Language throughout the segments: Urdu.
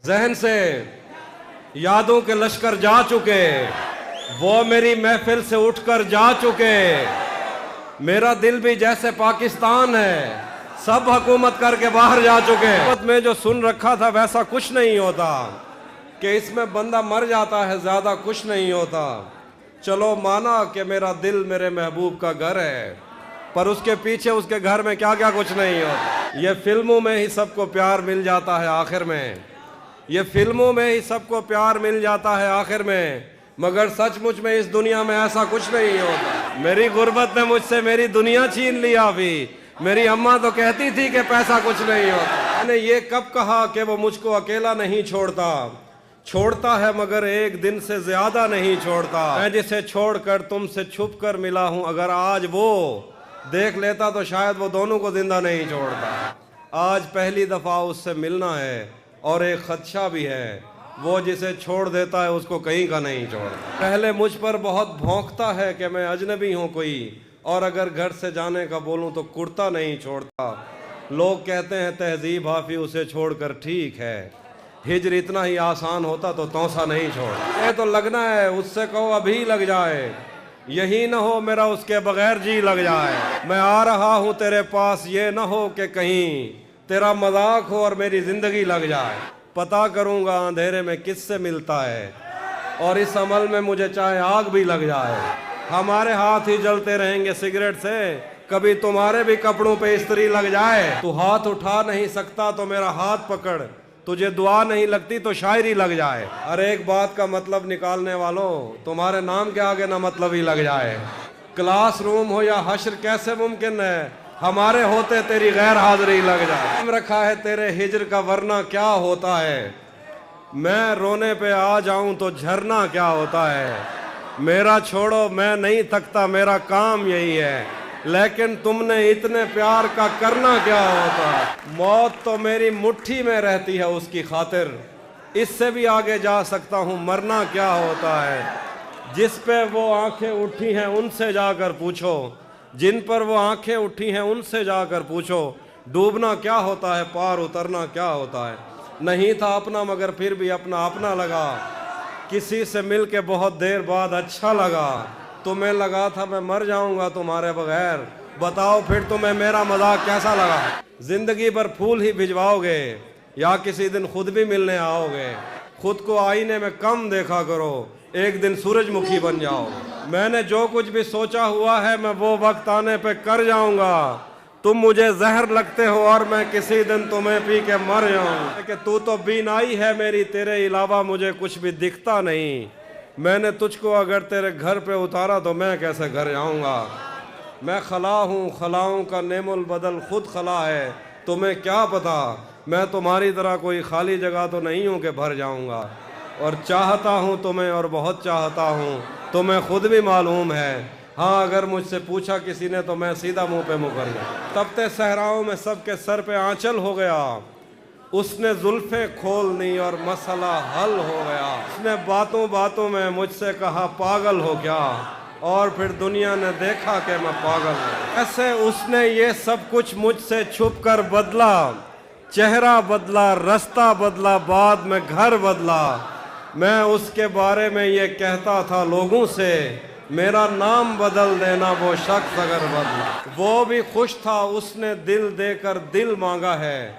ذہن سے یادوں کے لشکر جا چکے، وہ میری محفل سے اٹھ کر جا چکے، میرا دل بھی جیسے پاکستان ہے، سب حکومت کر کے باہر جا چکے۔ حکومت میں جو سن رکھا تھا ویسا کچھ نہیں ہوتا، کہ اس میں بندہ مر جاتا ہے، زیادہ کچھ نہیں ہوتا۔ چلو مانا کہ میرا دل میرے محبوب کا گھر ہے، پر اس کے پیچھے اس کے گھر میں کیا کیا کچھ نہیں ہوتا۔ یہ فلموں میں ہی سب کو پیار مل جاتا ہے آخر میں، یہ فلموں میں ہی سب کو پیار مل جاتا ہے آخر میں، مگر سچ مچ میں اس دنیا میں ایسا کچھ نہیں ہوتا۔ میری غربت نے مجھ سے میری دنیا چھین لیا بھی، میری اماں تو کہتی تھی کہ پیسہ کچھ نہیں ہوتا۔ میں نے یہ کب کہا کہ وہ مجھ کو اکیلا نہیں چھوڑتا، چھوڑتا ہے مگر ایک دن سے زیادہ نہیں چھوڑتا۔ میں جسے چھوڑ کر تم سے چھپ کر ملا ہوں، اگر آج وہ دیکھ لیتا تو شاید وہ دونوں کو زندہ نہیں چھوڑتا۔ آج پہلی دفعہ اس سے ملنا ہے اور ایک خدشہ بھی ہے، وہ جسے چھوڑ دیتا ہے اس کو کہیں کا نہیں چھوڑتا۔ پہلے مجھ پر بہت بھونکتا ہے کہ میں اجنبی ہوں کوئی، اور اگر گھر سے جانے کا بولوں تو کرتا نہیں چھوڑتا۔ لوگ کہتے ہیں تہذیب حافظ اسے چھوڑ کر ٹھیک ہے، ہجر اتنا ہی آسان ہوتا تو توسا نہیں چھوڑتا۔ یہ تو لگنا ہے، اس سے کہو ابھی لگ جائے، یہی نہ ہو میرا اس کے بغیر جی لگ جائے۔ میں آ رہا ہوں تیرے پاس، یہ نہ ہو کہ کہیں تیرا مذاق ہو اور میری زندگی لگ جائے۔ پتا کروں گا اندھیرے میں کس سے ملتا ہے، اور اس عمل میں مجھے چاہے آگ بھی لگ جائے۔ ہمارے ہاتھ ہی جلتے رہیں گے سگریٹ سے، کبھی تمہارے بھی کپڑوں پہ استری لگ جائے۔ تو ہاتھ اٹھا نہیں سکتا تو میرا ہاتھ پکڑ، تجھے دعا نہیں لگتی تو شاعری لگ جائے۔ ہر ایک بات کا مطلب نکالنے والوں، تمہارے نام کے آگے نہ مطلب ہی لگ جائے۔ کلاس روم ہو یا حشر کیسے ممکن ہے، ہمارے ہوتے تیری غیر حاضری لگ جائے۔ نام رکھا ہے تیرے ہجر کا ورنہ کیا ہوتا ہے، میں رونے پہ آ جاؤں تو جھرنا کیا ہوتا ہے۔ میرا چھوڑو میں نہیں تھکتا، میرا کام یہی ہے، لیکن تم نے اتنے پیار کا کرنا کیا ہوتا ہے۔ موت تو میری مٹھی میں رہتی ہے اس کی خاطر، اس سے بھی آگے جا سکتا ہوں، مرنا کیا ہوتا ہے۔ جس پہ وہ آنکھیں اٹھی ہیں ان سے جا کر پوچھو، جن پر وہ آنکھیں اٹھی ہیں ان سے جا کر پوچھو، ڈوبنا کیا ہوتا ہے، پار اترنا کیا ہوتا ہے۔ نہیں تھا اپنا مگر پھر بھی اپنا اپنا لگا، کسی سے مل کے بہت دیر بعد اچھا لگا، تمہیں لگا تھا میں مر جاؤں گا تمہارے بغیر، بتاؤ پھر تمہیں میرا مذاق کیسا لگا۔ زندگی پر پھول ہی بھجواؤ گے یا کسی دن خود بھی ملنے آؤ گے، خود کو آئینے میں کم دیکھا کرو، ایک دن سورج مکھی بن جاؤ۔ میں نے جو کچھ بھی سوچا ہوا ہے میں وہ وقت آنے پہ کر جاؤں گا، تم مجھے زہر لگتے ہو اور میں کسی دن تمہیں پی کے مر جاؤں۔ کہ تو بینائی ہے میری، تیرے علاوہ مجھے کچھ بھی دکھتا نہیں، میں نے تجھ کو اگر تیرے گھر پہ اتارا تو میں کیسے گھر جاؤں گا۔ میں خلا ہوں، خلاؤں کا نعم البدل خود خلا ہے، تمہیں کیا پتا میں تمہاری طرح کوئی خالی جگہ تو نہیں ہوں کہ بھر جاؤں گا، اور چاہتا ہوں تمہیں اور بہت چاہتا ہوں، تمہیں خود بھی معلوم ہے۔ ہاں اگر مجھ سے پوچھا کسی نے تو میں سیدھا منہ پہ مکر گیا۔ تپتے صحراؤں میں سب کے سر پہ آنچل ہو گیا، اس نے زلفیں کھول دی اور مسئلہ حل ہو گیا۔ اس نے باتوں باتوں میں مجھ سے کہا پاگل ہو کیا، اور پھر دنیا نے دیکھا کہ میں پاگل ہوں۔ ایسے اس نے یہ سب کچھ مجھ سے چھپ کر بدلا، چہرہ بدلا، رستہ بدلا، بعد میں گھر بدلا۔ میں اس کے بارے میں یہ کہتا تھا لوگوں سے، میرا نام بدل دینا وہ شخص اگر بدلا۔ وہ بھی خوش تھا، اس نے دل دے کر دل مانگا ہے،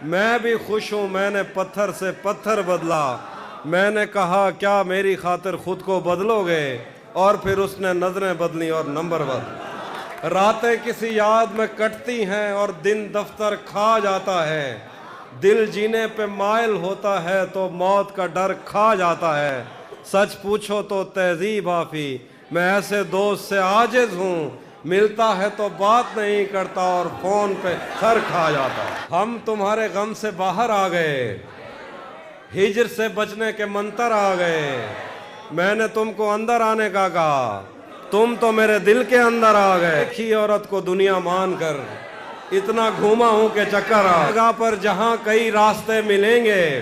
میں بھی خوش ہوں، میں نے پتھر سے پتھر بدلا۔ میں نے کہا کیا میری خاطر خود کو بدلو گے، اور پھر اس نے نظریں بدلی اور نمبر بدلا۔ راتیں کسی یاد میں کٹتی ہیں اور دن دفتر کھا جاتا ہے، دل جینے پہ مائل ہوتا ہے تو موت کا ڈر کھا جاتا ہے۔ سچ پوچھو تو تہذیب حافظ میں ایسے دوست سے عاجز ہوں، ملتا ہے تو بات نہیں کرتا اور فون پہ سر کھا جاتا۔ ہم تمہارے غم سے باہر آ گئے، ہجر سے بچنے کے منتر آ گئے، میں نے تم کو اندر آنے کا کہا، تم تو میرے دل کے اندر آ گئے۔ ایک ہی عورت کو دنیا مان کر اتنا گھوما ہوں کہ چکر آ جگہ پر جہاں کئی راستے ملیں گے،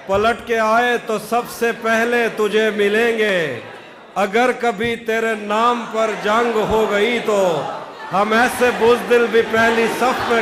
پلٹ کے آئے تو سب سے پہلے تجھے ملیں گے۔ اگر کبھی تیرے نام پر جنگ ہو گئی تو ہم ایسے بزدل بھی پہلی صف میں